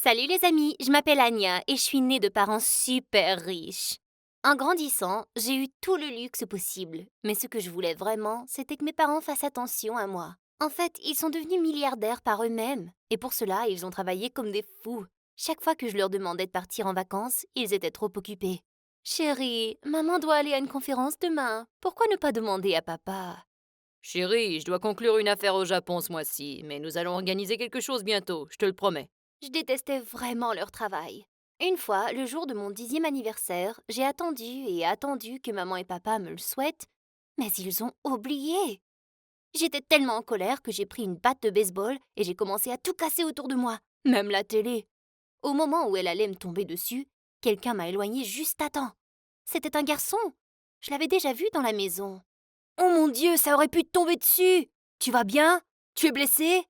Salut les amis, je m'appelle Anya et je suis née de parents super riches. En grandissant, j'ai eu tout le luxe possible, mais ce que je voulais vraiment, c'était que mes parents fassent attention à moi. En fait, ils sont devenus milliardaires par eux-mêmes, et pour cela, ils ont travaillé comme des fous. Chaque fois que je leur demandais de partir en vacances, ils étaient trop occupés. Chérie, maman doit aller à une conférence demain. Pourquoi ne pas demander à papa? Chérie, je dois conclure une affaire au Japon ce mois-ci, mais nous allons organiser quelque chose bientôt, je te le promets. Je détestais vraiment leur travail. Une fois, le jour de mon 10e anniversaire, j'ai attendu et attendu que maman et papa me le souhaitent, mais ils ont oublié. J'étais tellement en colère que j'ai pris une batte de baseball et j'ai commencé à tout casser autour de moi, même la télé. Au moment où elle allait me tomber dessus, quelqu'un m'a éloignée juste à temps. C'était un garçon. Je l'avais déjà vu dans la maison. Oh mon Dieu, ça aurait pu te tomber dessus. Tu vas bien? Tu es blessé?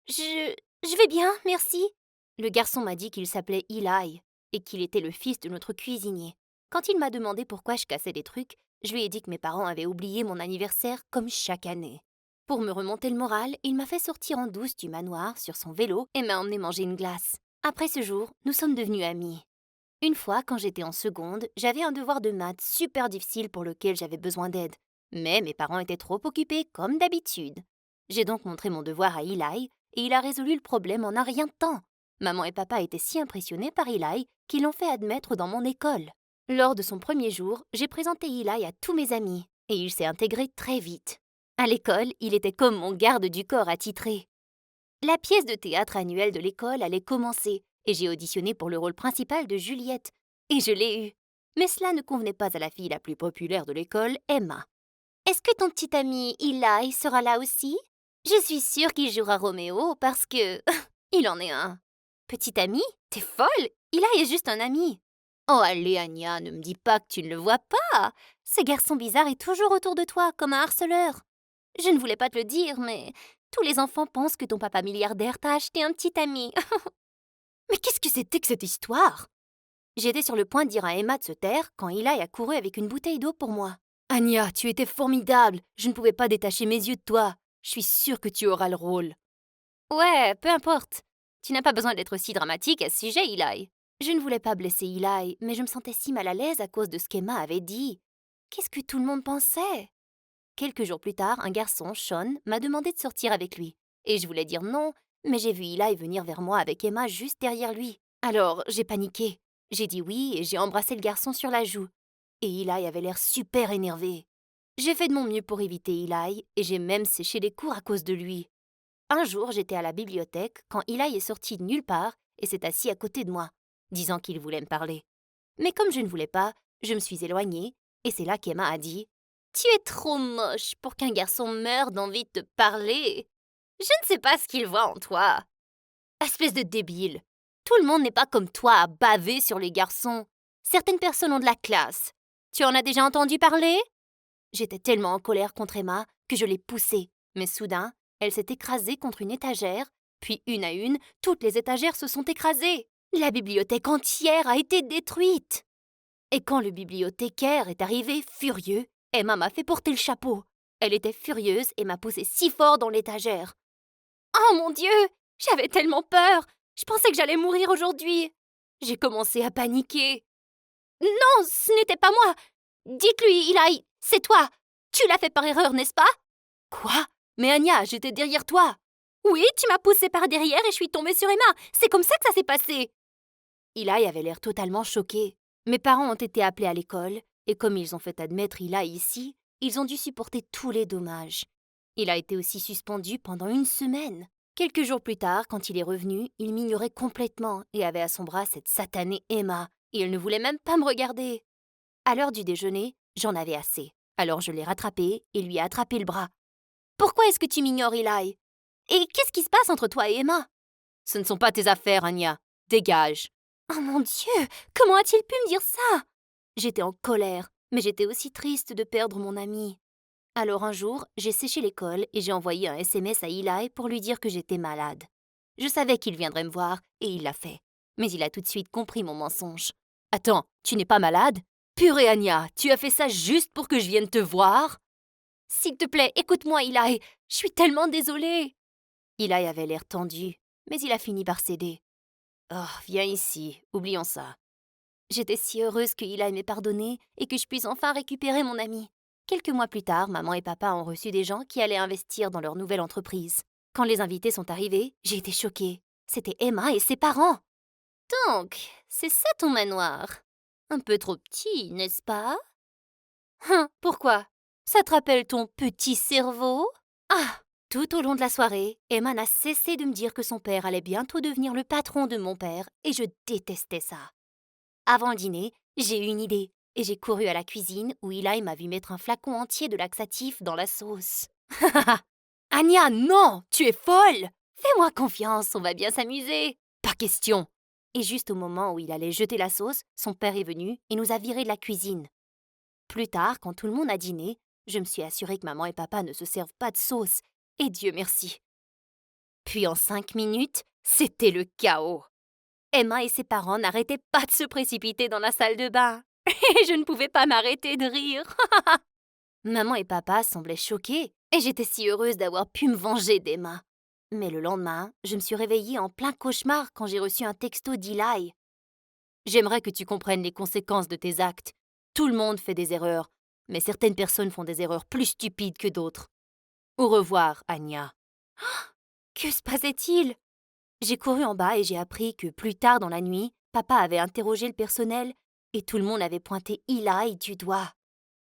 Je... Je vais bien, merci. Le garçon m'a dit qu'il s'appelait Eli et qu'il était le fils de notre cuisinier. Quand il m'a demandé pourquoi je cassais des trucs, je lui ai dit que mes parents avaient oublié mon anniversaire comme chaque année. Pour me remonter le moral, il m'a fait sortir en douce du manoir sur son vélo et m'a emmené manger une glace. Après ce jour, nous sommes devenus amis. Une fois, quand j'étais en seconde, j'avais un devoir de maths super difficile pour lequel j'avais besoin d'aide. Mais mes parents étaient trop occupés, comme d'habitude. J'ai donc montré mon devoir à Eli, et il a résolu le problème en un rien de temps. Maman et papa étaient si impressionnés par Eli qu'ils l'ont fait admettre dans mon école. Lors de son premier jour, j'ai présenté Eli à tous mes amis, et il s'est intégré très vite. À l'école, il était comme mon garde du corps attitré. La pièce de théâtre annuelle de l'école allait commencer, et j'ai auditionné pour le rôle principal de Juliette. Et je l'ai eu. Mais cela ne convenait pas à la fille la plus populaire de l'école, Emma. Est-ce que ton petit ami Eli sera là aussi? Je suis sûre qu'il jouera Roméo parce que... il en est un. Petit ami? T'es folle? Eli est juste un ami. Oh allez Anya, ne me dis pas que tu ne le vois pas. Ce garçon bizarre est toujours autour de toi, comme un harceleur. Je ne voulais pas te le dire, mais tous les enfants pensent que ton papa milliardaire t'a acheté un petit ami. Mais qu'est-ce que c'était que cette histoire? J'étais sur le point de dire à Emma de se taire quand Eli a couru avec une bouteille d'eau pour moi. Anya, tu étais formidable. Je ne pouvais pas détacher mes yeux de toi. Je suis sûre que tu auras le rôle. Ouais, peu importe. Tu n'as pas besoin d'être si dramatique à ce sujet, Eli. Je ne voulais pas blesser Eli, mais je me sentais si mal à l'aise à cause de ce qu'Emma avait dit. Qu'est-ce que tout le monde pensait? Quelques jours plus tard, un garçon, Sean, m'a demandé de sortir avec lui. Et je voulais dire non, mais j'ai vu Eli venir vers moi avec Emma juste derrière lui. Alors, j'ai paniqué. J'ai dit oui et j'ai embrassé le garçon sur la joue. Et Eli avait l'air super énervé. J'ai fait de mon mieux pour éviter Eli et j'ai même séché les cours à cause de lui. Un jour, j'étais à la bibliothèque quand Eli est sorti de nulle part et s'est assis à côté de moi, disant qu'il voulait me parler. Mais comme je ne voulais pas, je me suis éloignée et c'est là qu'Emma a dit: Tu es trop moche pour qu'un garçon meure d'envie de te parler. Je ne sais pas ce qu'il voit en toi. Espèce de débile. Tout le monde n'est pas comme toi à baver sur les garçons. Certaines personnes ont de la classe. Tu en as déjà entendu parler? J'étais tellement en colère contre Emma que je l'ai poussée. Mais soudain, elle s'est écrasée contre une étagère, puis une à une, toutes les étagères se sont écrasées. La bibliothèque entière a été détruite. Et quand le bibliothécaire est arrivé, furieux, Emma m'a fait porter le chapeau. Elle était furieuse et m'a poussé si fort dans l'étagère. Oh mon Dieu! J'avais tellement peur! Je pensais que j'allais mourir aujourd'hui! J'ai commencé à paniquer. Non, ce n'était pas moi! Dites-lui, Eli, c'est toi! Tu l'as fait par erreur, n'est-ce pas? Quoi? Mais Anya, j'étais derrière toi! Oui, tu m'as poussé par derrière et je suis tombée sur Emma! C'est comme ça que ça s'est passé! Eli avait l'air totalement choqué. Mes parents ont été appelés à l'école, et comme ils ont fait admettre Eli ici, ils ont dû supporter tous les dommages. Il a été aussi suspendu pendant une semaine. Quelques jours plus tard, quand il est revenu, il m'ignorait complètement et avait à son bras cette satanée Emma, et elle ne voulait même pas me regarder. À l'heure du déjeuner, j'en avais assez. Alors je l'ai rattrapé et lui ai attrapé le bras. Pourquoi est-ce que tu m'ignores, Eli? Et qu'est-ce qui se passe entre toi et Emma? Ce ne sont pas tes affaires, Anya. Dégage. Oh mon Dieu, comment a-t-il pu me dire ça? J'étais en colère, mais j'étais aussi triste de perdre mon ami. Alors un jour, j'ai séché l'école et j'ai envoyé un SMS à Eli pour lui dire que j'étais malade. Je savais qu'il viendrait me voir et il l'a fait. Mais il a tout de suite compris mon mensonge. Attends, tu n'es pas malade? Purée Anya, tu as fait ça juste pour que je vienne te voir? S'il te plaît, écoute-moi Eli, je suis tellement désolée. Eli avait l'air tendu, mais il a fini par céder. Oh, viens ici, oublions ça. J'étais si heureuse que Eli m'ait pardonné et que je puisse enfin récupérer mon ami. Quelques mois plus tard, maman et papa ont reçu des gens qui allaient investir dans leur nouvelle entreprise. Quand les invités sont arrivés, j'ai été choquée. C'était Emma et ses parents. Donc, c'est ça ton manoir? Un peu trop petit, n'est-ce pas? Hein, pourquoi? Ça te rappelle ton petit cerveau? Ah! Tout au long de la soirée, Emma n'a cessé de me dire que son père allait bientôt devenir le patron de mon père et je détestais ça. Avant le dîner, j'ai eu une idée et j'ai couru à la cuisine où Eli m'a vu mettre un flacon entier de laxatif dans la sauce. Anya, non! Tu es folle! Fais-moi confiance, on va bien s'amuser! Pas question! Et juste au moment où il allait jeter la sauce, son père est venu et nous a virés de la cuisine. Plus tard, quand tout le monde a dîné, je me suis assurée que maman et papa ne se servent pas de sauce. Et Dieu merci. Puis en 5 minutes, c'était le chaos. Emma et ses parents n'arrêtaient pas de se précipiter dans la salle de bain. Et je ne pouvais pas m'arrêter de rire. Maman et papa semblaient choqués, et j'étais si heureuse d'avoir pu me venger d'Emma. Mais le lendemain, je me suis réveillée en plein cauchemar quand j'ai reçu un texto d'Eli. J'aimerais que tu comprennes les conséquences de tes actes. Tout le monde fait des erreurs, mais certaines personnes font des erreurs plus stupides que d'autres. Au revoir, Anya. Que se passait-il? J'ai couru en bas et j'ai appris que plus tard dans la nuit, papa avait interrogé le personnel et tout le monde avait pointé Eli du doigt.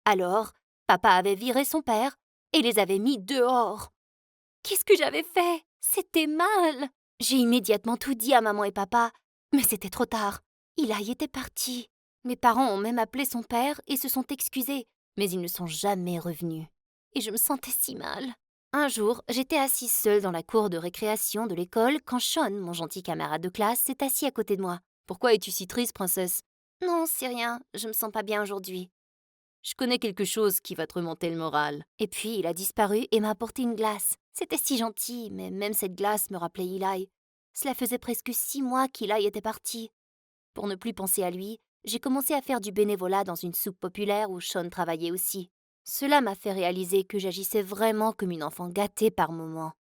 Alors, papa avait viré son père et les avait mis dehors. Qu'est-ce que j'avais fait? C'était mal. J'ai immédiatement tout dit à maman et papa, mais c'était trop tard. Eli était parti. Mes parents ont même appelé son père et se sont excusés, mais ils ne sont jamais revenus. Et je me sentais si mal. Un jour, j'étais assise seule dans la cour de récréation de l'école quand Sean, mon gentil camarade de classe, s'est assis à côté de moi. Pourquoi es-tu si triste, princesse? Non, c'est rien, je me sens pas bien aujourd'hui. Je connais quelque chose qui va te remonter le moral. Et puis, il a disparu et m'a apporté une glace. C'était si gentil, mais même cette glace me rappelait Eli. Cela faisait presque 6 mois qu'Eli était parti. Pour ne plus penser à lui, j'ai commencé à faire du bénévolat dans une soupe populaire où Sean travaillait aussi. Cela m'a fait réaliser que j'agissais vraiment comme une enfant gâtée par moments.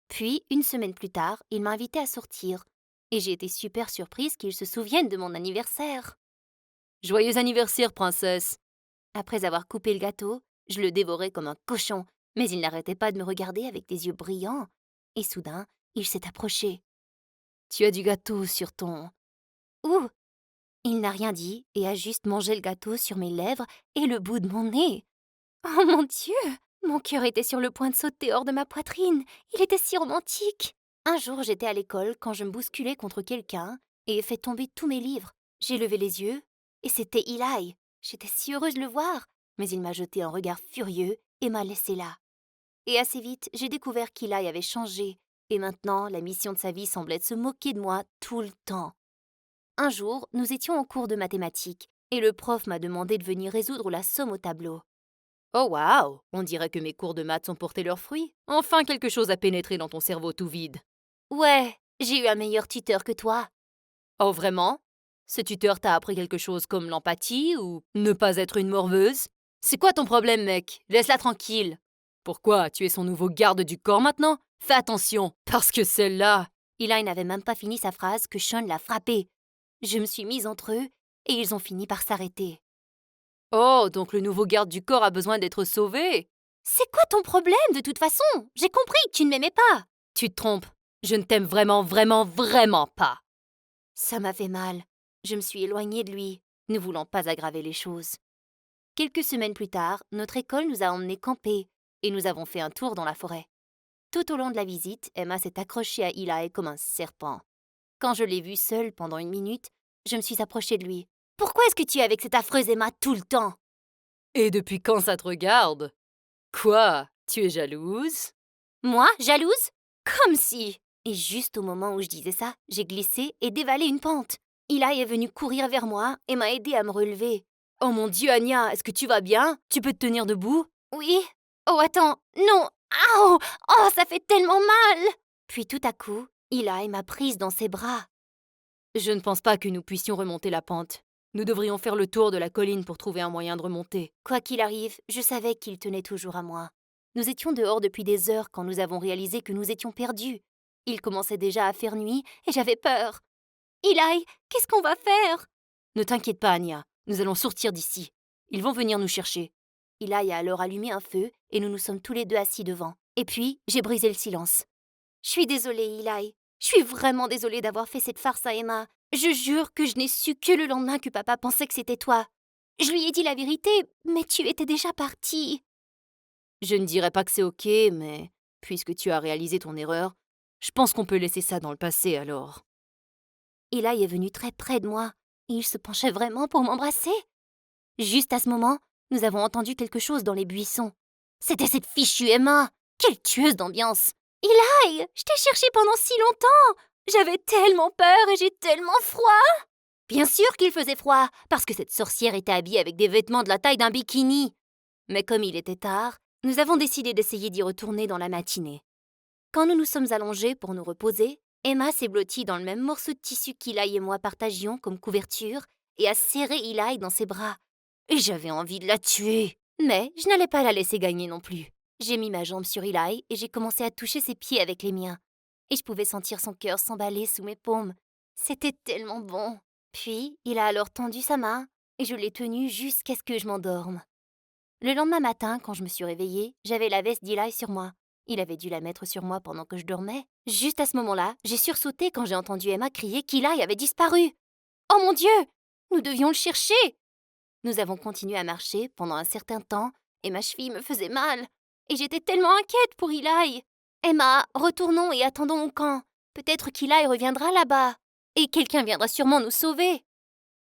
Puis, une semaine plus tard, il m'a invité à sortir. Et j'ai été super surprise qu'il se souvienne de mon anniversaire. Joyeux anniversaire, princesse! Après avoir coupé le gâteau, je le dévorais comme un cochon, mais il n'arrêtait pas de me regarder avec des yeux brillants. Et soudain, il s'est approché. Tu as du gâteau sur ton... Ouh! Il n'a rien dit et a juste mangé le gâteau sur mes lèvres et le bout de mon nez. Oh mon Dieu! Mon cœur était sur le point de sauter hors de ma poitrine. Il était si romantique. Un jour, j'étais à l'école quand je me bousculais contre quelqu'un et ai fait tomber tous mes livres. J'ai levé les yeux et c'était Eli. J'étais si heureuse de le voir, mais il m'a jeté un regard furieux et m'a laissé là. Et assez vite, j'ai découvert qu'Eli avait changé et maintenant, la mission de sa vie semblait de se moquer de moi tout le temps. Un jour, nous étions en cours de mathématiques et le prof m'a demandé de venir résoudre la somme au tableau. Oh waouh! On dirait que mes cours de maths ont porté leurs fruits. Enfin quelque chose a pénétré dans ton cerveau tout vide. Ouais, j'ai eu un meilleur tuteur que toi. Oh vraiment? Ce tuteur t'a appris quelque chose comme l'empathie ou ne pas être une morveuse? C'est quoi ton problème, mec? Laisse-la tranquille. Pourquoi? Tu es son nouveau garde du corps maintenant? Fais attention, parce que celle-là... Eli n'avait même pas fini sa phrase que Sean l'a frappé. Je me suis mise entre eux et ils ont fini par s'arrêter. Oh, donc le nouveau garde du corps a besoin d'être sauvé? C'est quoi ton problème de toute façon? J'ai compris que tu ne m'aimais pas. Tu te trompes. Je ne t'aime vraiment, vraiment, vraiment pas. Ça m'a fait mal. Je me suis éloignée de lui, ne voulant pas aggraver les choses. Quelques semaines plus tard, notre école nous a emmenés camper et nous avons fait un tour dans la forêt. Tout au long de la visite, Emma s'est accrochée à Eli comme un serpent. Quand je l'ai vu seul pendant 1 minute, je me suis approchée de lui. Pourquoi est-ce que tu es avec cette affreuse Emma tout le temps? Et depuis quand ça te regarde? Quoi? Tu es jalouse? Moi, jalouse? Comme si! Et juste au moment où je disais ça, j'ai glissé et dévalé une pente. Eli est venu courir vers moi et m'a aidé à me relever. Oh mon Dieu, Anya, est-ce que tu vas bien? Tu peux te tenir debout? Oui. Oh, attends, non! Ouh! Oh, ça fait tellement mal! Puis tout à coup, Eli m'a prise dans ses bras. Je ne pense pas que nous puissions remonter la pente. Nous devrions faire le tour de la colline pour trouver un moyen de remonter. Quoi qu'il arrive, je savais qu'il tenait toujours à moi. Nous étions dehors depuis des heures quand nous avons réalisé que nous étions perdus. Il commençait déjà à faire nuit et j'avais peur. Eli, qu'est-ce qu'on va faire? Ne t'inquiète pas, Anya. Nous allons sortir d'ici. Ils vont venir nous chercher. Eli a alors allumé un feu et nous nous sommes tous les deux assis devant. Et puis, j'ai brisé le silence. Je suis désolée, Eli. Je suis vraiment désolée d'avoir fait cette farce à Emma. Je jure que je n'ai su que le lendemain que papa pensait que c'était toi. Je lui ai dit la vérité, mais tu étais déjà partie. Je ne dirais pas que c'est ok, mais puisque tu as réalisé ton erreur, je pense qu'on peut laisser ça dans le passé alors. Eli est venu très près de moi et il se penchait vraiment pour m'embrasser. Juste à ce moment, nous avons entendu quelque chose dans les buissons. C'était cette fichue Emma. Quelle tueuse d'ambiance. Eli, je t'ai cherché pendant si longtemps. J'avais tellement peur et j'ai tellement froid. Bien sûr qu'il faisait froid, parce que cette sorcière était habillée avec des vêtements de la taille d'un bikini. Mais comme il était tard, nous avons décidé d'essayer d'y retourner dans la matinée. Quand nous nous sommes allongés pour nous reposer, Emma s'est blottie dans le même morceau de tissu qu'Eli et moi partagions comme couverture et a serré Eli dans ses bras. Et j'avais envie de la tuer. Mais je n'allais pas la laisser gagner non plus. J'ai mis ma jambe sur Eli et j'ai commencé à toucher ses pieds avec les miens. Et je pouvais sentir son cœur s'emballer sous mes paumes. C'était tellement bon. Puis, il a alors tendu sa main et je l'ai tenue jusqu'à ce que je m'endorme. Le lendemain matin, quand je me suis réveillée, j'avais la veste d'Eli sur moi. Il avait dû la mettre sur moi pendant que je dormais. Juste à ce moment-là, j'ai sursauté quand j'ai entendu Emma crier qu'Eli avait disparu. Oh mon Dieu! Nous devions le chercher! Nous avons continué à marcher pendant un certain temps et ma cheville me faisait mal. Et j'étais tellement inquiète pour Eli. Emma, retournons et attendons au camp. Peut-être qu'Eli reviendra là-bas. Et quelqu'un viendra sûrement nous sauver.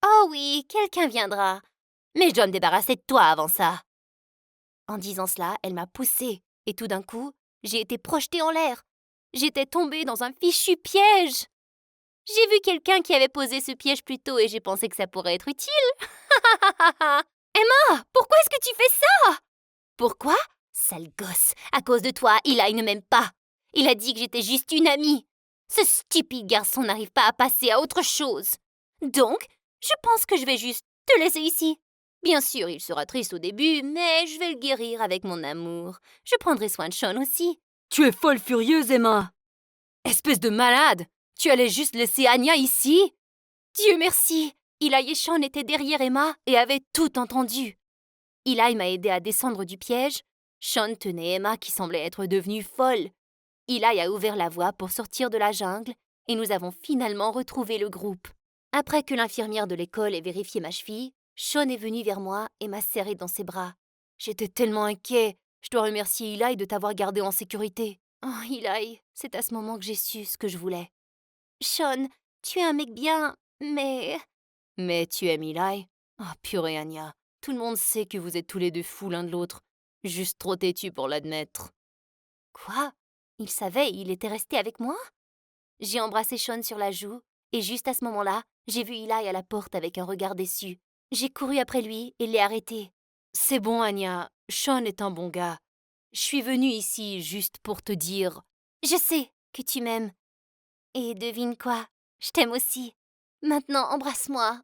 Oh oui, quelqu'un viendra. Mais je dois me débarrasser de toi avant ça. En disant cela, elle m'a poussée. Et tout d'un coup, j'ai été projetée en l'air. J'étais tombée dans un fichu piège. J'ai vu quelqu'un qui avait posé ce piège plus tôt et j'ai pensé que ça pourrait être utile. Emma, pourquoi est-ce que tu fais ça? Pourquoi? Sale gosse, à cause de toi, Eli ne m'aime pas. Il a dit que j'étais juste une amie. Ce stupide garçon n'arrive pas à passer à autre chose. Donc, je pense que je vais juste te laisser ici. Bien sûr, il sera triste au début, mais je vais le guérir avec mon amour. Je prendrai soin de Sean aussi. Tu es folle furieuse, Emma! Espèce de malade! Tu allais juste laisser Anya ici? Dieu merci! Eli et Sean étaient derrière Emma et avaient tout entendu. Eli m'a aidé à descendre du piège. Sean tenait Emma qui semblait être devenue folle. Eli a ouvert la voie pour sortir de la jungle et nous avons finalement retrouvé le groupe. Après que l'infirmière de l'école ait vérifié ma cheville, Sean est venu vers moi et m'a serré dans ses bras. J'étais tellement inquiet. Je dois remercier Eli de t'avoir gardé en sécurité. Oh, Eli, c'est à ce moment que j'ai su ce que je voulais. Sean, tu es un mec bien, mais... Mais tu aimes Eli? Ah, purée, Anya. Tout le monde sait que vous êtes tous les deux fous l'un de l'autre. Juste trop têtu pour l'admettre. Quoi? Il savait et il était resté avec moi? J'ai embrassé Sean sur la joue, et juste à ce moment-là, j'ai vu Eli à la porte avec un regard déçu. J'ai couru après lui et l'ai arrêté. C'est bon, Anya. Sean est un bon gars. Je suis venue ici juste pour te dire... Je sais que tu m'aimes. Et devine quoi? Je t'aime aussi. Maintenant, embrasse-moi.